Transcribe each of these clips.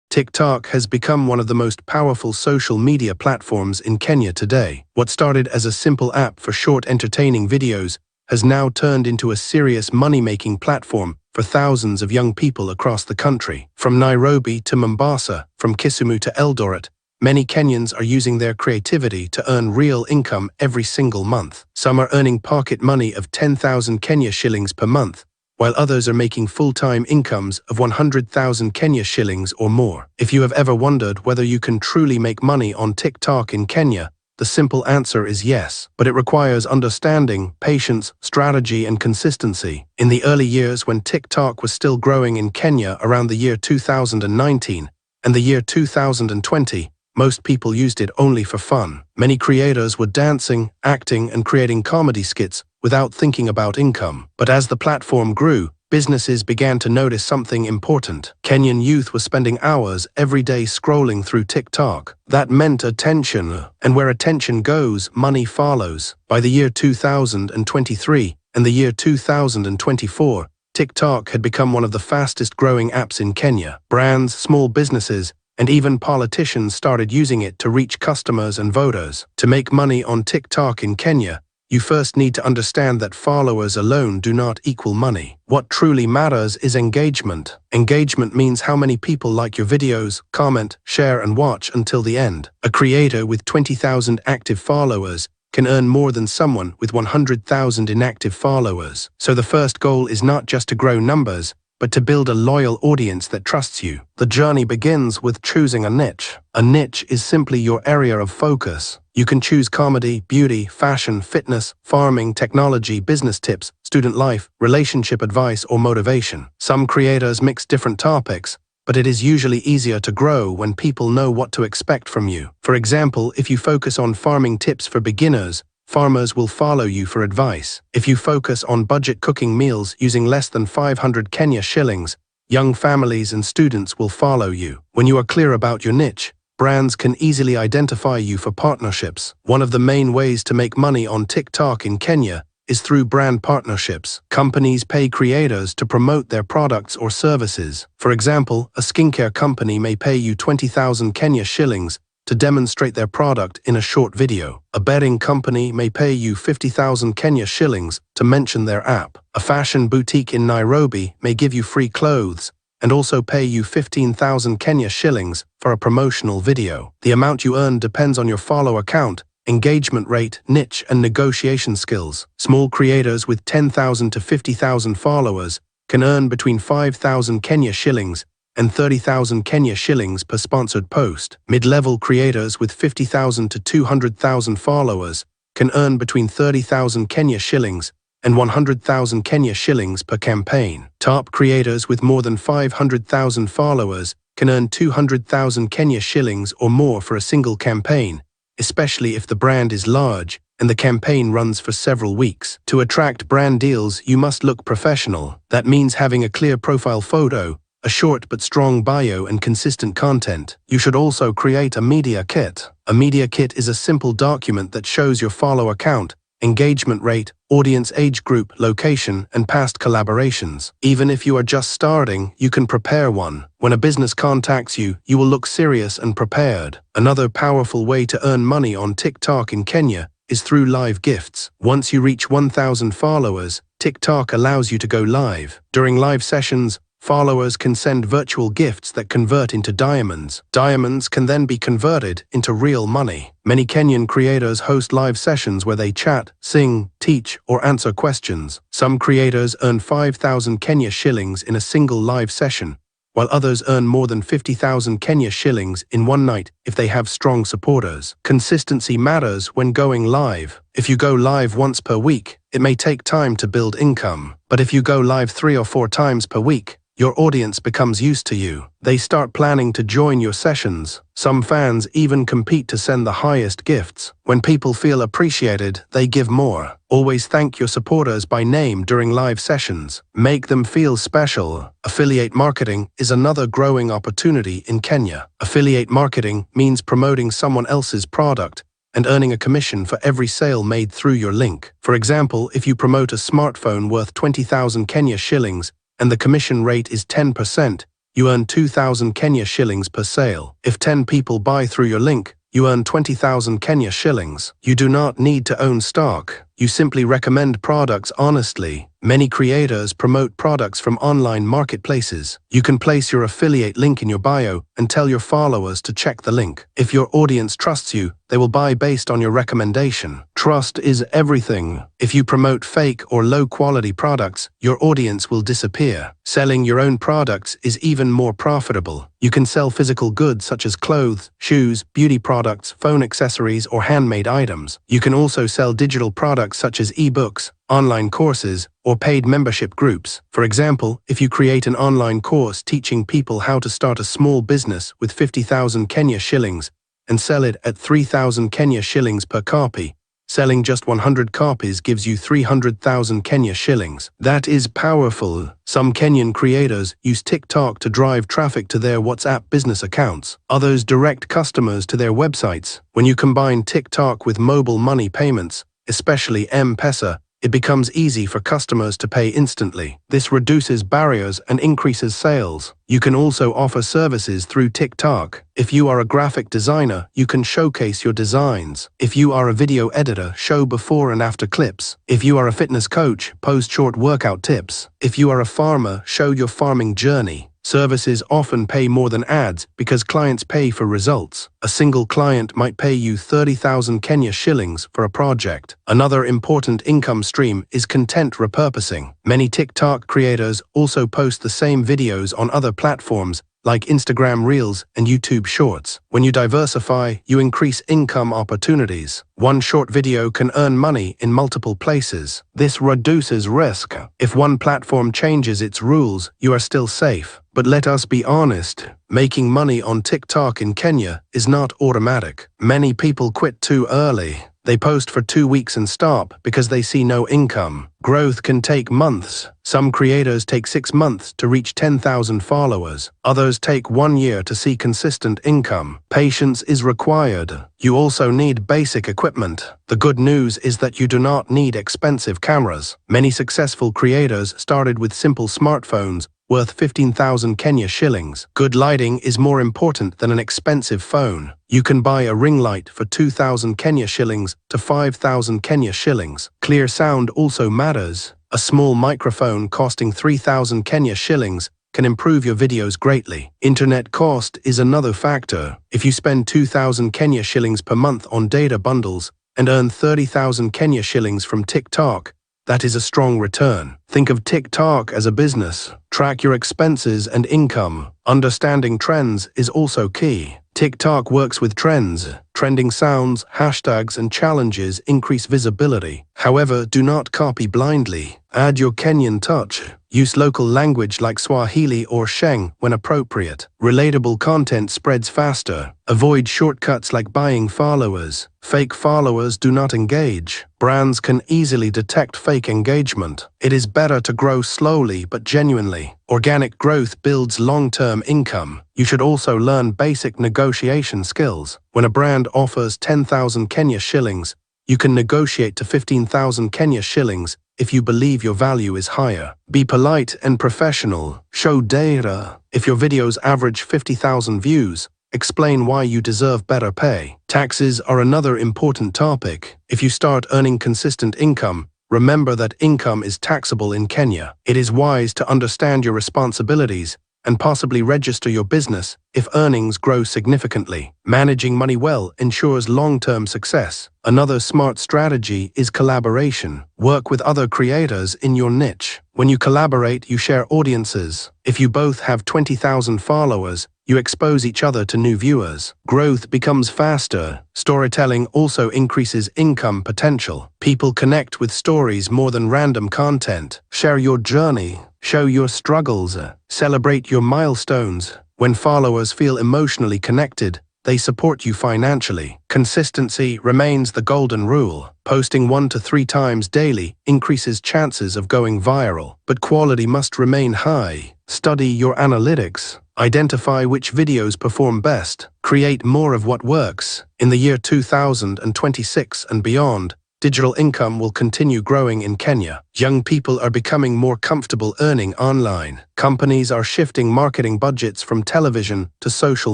TikTok has become one of the most powerful social media platforms in Kenya today. What started as a simple app for short entertaining videos has now turned into a serious money-making platform for thousands of young people across the country. From Nairobi to Mombasa, from Kisumu to Eldoret, many Kenyans are using their creativity to earn real income every single month. Some are earning pocket money of 10,000 Kenya shillings per month, while others are making full-time incomes of 100,000 Kenya shillings or more. If you have ever wondered whether you can truly make money on TikTok in Kenya, the simple answer is yes, but it requires understanding, patience, strategy, and consistency. In the early years when TikTok was still growing in Kenya around the year 2019 and the year 2020, most people used it only for fun. Many creators were dancing, acting, and creating comedy skits without thinking about income. But as the platform grew, businesses began to notice something important. Kenyan youth were spending hours every day scrolling through TikTok. That meant attention, and where attention goes, money follows. By the year 2023 and the year 2024, TikTok had become one of the fastest growing apps in Kenya. Brands, small businesses, and even politicians started using it to reach customers and voters. To make money on TikTok in Kenya, you first need to understand that followers alone do not equal money. What truly matters is engagement. Engagement means how many people like your videos, comment, share, and watch until the end. A creator with 20,000 active followers can earn more than someone with 100,000 inactive followers. So the first goal is not just to grow numbers, but to build a loyal audience that trusts you. The journey begins with choosing a niche. A niche is simply your area of focus. You can choose comedy, beauty, fashion, fitness, farming, technology, business tips, student life, relationship advice, or motivation. Some creators mix different topics, but it is usually easier to grow when people know what to expect from you. For example, if you focus on farming tips for beginners, farmers will follow you for advice. If you focus on budget cooking meals using less than 500 Kenya shillings, young families and students will follow you. When you are clear about your niche, brands can easily identify you for partnerships. One of the main ways to make money on TikTok in Kenya is through brand partnerships. Companies pay creators to promote their products or services. For example, a skincare company may pay you 20,000 Kenya shillings to demonstrate their product in a short video. A bedding company may pay you 50,000 Kenya shillings to mention their app. A fashion boutique in Nairobi may give you free clothes and also pay you 15,000 Kenya shillings for a promotional video. The amount you earn depends on your follower count, engagement rate, niche, and negotiation skills. Small creators with 10,000 to 50,000 followers can earn between 5,000 Kenya shillings and 30,000 Kenya shillings per sponsored post. Mid-level creators with 50,000 to 200,000 followers can earn between 30,000 Kenya shillings and 100,000 Kenya shillings per campaign. Top creators with more than 500,000 followers can earn 200,000 Kenya shillings or more for a single campaign, especially if the brand is large and the campaign runs for several weeks. To attract brand deals, you must look professional. That means having a clear profile photo, a short but strong bio, and consistent content. You should also create a media kit. A media kit is a simple document that shows your follower count, engagement rate, audience age group, location, and past collaborations. Even if you are just starting, you can prepare one. When a business contacts you, you will look serious and prepared. Another powerful way to earn money on TikTok in Kenya is through live gifts. Once you reach 1,000 followers, TikTok allows you to go live. During live sessions, followers can send virtual gifts that convert into diamonds. Diamonds can then be converted into real money. Many Kenyan creators host live sessions where they chat, sing, teach, or answer questions. Some creators earn 5,000 Kenya shillings in a single live session, while others earn more than 50,000 Kenya shillings in one night if they have strong supporters. Consistency matters when going live. If you go live once per week, it may take time to build income. But if you go live 3 or 4 times per week, your audience becomes used to you. They start planning to join your sessions. Some fans even compete to send the highest gifts. When people feel appreciated, they give more. Always thank your supporters by name during live sessions. Make them feel special. Affiliate marketing is another growing opportunity in Kenya. Affiliate marketing means promoting someone else's product and earning a commission for every sale made through your link. For example, if you promote a smartphone worth 20,000 Kenya shillings, and the commission rate is 10%, you earn 2,000 Kenya shillings per sale. If 10 people buy through your link, you earn 20,000 Kenya shillings. You do not need to own stock. You simply recommend products honestly. Many creators promote products from online marketplaces. You can place your affiliate link in your bio and tell your followers to check the link. If your audience trusts you, they will buy based on your recommendation. Trust is everything. If you promote fake or low-quality products, your audience will disappear. Selling your own products is even more profitable. You can sell physical goods such as clothes, shoes, beauty products, phone accessories, or handmade items. You can also sell digital products such as e-books, online courses, or paid membership groups. For example, if you create an online course teaching people how to start a small business with 50,000 Kenya shillings and sell it at 3,000 Kenya shillings per copy, selling just 100 copies gives you 300,000 Kenya shillings. That is powerful. Some Kenyan creators use TikTok to drive traffic to their WhatsApp business accounts. Others direct customers to their websites. When you combine TikTok with mobile money payments, especially M-Pesa, it becomes easy for customers to pay instantly. This reduces barriers and increases sales. You can also offer services through TikTok. If you are a graphic designer, you can showcase your designs. If you are a video editor, show before and after clips. If you are a fitness coach, post short workout tips. If you are a farmer, show your farming journey. Services often pay more than ads because clients pay for results. A single client might pay you 30,000 Kenya shillings for a project. Another important income stream is content repurposing. Many TikTok creators also post the same videos on other platforms like Instagram Reels and YouTube Shorts. When you diversify, you increase income opportunities. One short video can earn money in multiple places. This reduces risk. If one platform changes its rules, you are still safe. But let us be honest, making money on TikTok in Kenya is not automatic. Many people quit too early. They post for 2 weeks and stop because they see no income. Growth can take months. Some creators take 6 months to reach 10,000 followers. Others take 1 year to see consistent income. Patience is required. You also need basic equipment. The good news is that you do not need expensive cameras. Many successful creators started with simple smartphones worth 15,000 Kenya shillings. Good lighting is more important than an expensive phone. You can buy a ring light for 2,000 Kenya shillings to 5,000 Kenya shillings. Clear sound also matters. A small microphone costing 3,000 Kenya shillings can improve your videos greatly. Internet cost is another factor. If you spend 2,000 Kenya shillings per month on data bundles and earn 30,000 Kenya shillings from TikTok, that is a strong return. Think of TikTok as a business. Track your expenses and income. Understanding trends is also key. TikTok works with trends. Trending sounds, hashtags, and challenges increase visibility. However, do not copy blindly. Add your Kenyan touch. Use local language like Swahili or Sheng when appropriate. Relatable content spreads faster. Avoid shortcuts like buying followers. Fake followers do not engage. Brands can easily detect fake engagement. It is better to grow slowly but genuinely. Organic growth builds long-term income. You should also learn basic negotiation skills. When a brand offers 10,000 Kenya shillings, you can negotiate to 15,000 Kenya shillings if you believe your value is higher. Be polite and professional. Show data. If your videos average 50,000 views, explain why you deserve better pay. Taxes are another important topic. If you start earning consistent income, remember that income is taxable in Kenya. It is wise to understand your responsibilities and possibly register your business if earnings grow significantly. Managing money well ensures long-term success. Another smart strategy is collaboration. Work with other creators in your niche. When you collaborate, you share audiences. If you both have 20,000 followers, you expose each other to new viewers. Growth becomes faster. Storytelling also increases income potential. People connect with stories more than random content. Share your journey. Show your struggles. Celebrate your milestones. When followers feel emotionally connected, they support you financially. Consistency remains the golden rule. Posting 1 to 3 times daily increases chances of going viral, but quality must remain high. Study your analytics. Identify which videos perform best. Create more of what works. In the year 2026 and beyond, Digital income will continue growing in Kenya. Young people are becoming more comfortable earning online. Companies are shifting marketing budgets from television to social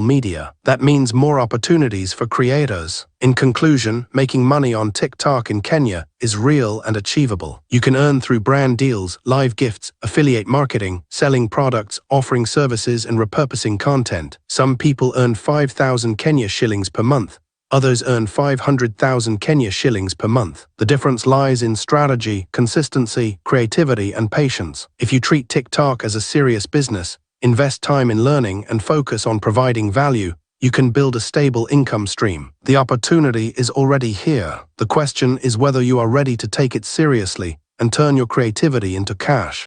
media. That means more opportunities for creators. In conclusion, making money on TikTok in Kenya is real and achievable. You can earn through brand deals, live gifts, affiliate marketing, selling products, offering services, and repurposing content. Some people earn 5,000 Kenya shillings per month. Others earn 500,000 Kenya shillings per month. The difference lies in strategy, consistency, creativity, and patience. If you treat TikTok as a serious business, invest time in learning, and focus on providing value, you can build a stable income stream. The opportunity is already here. The question is whether you are ready to take it seriously and turn your creativity into cash.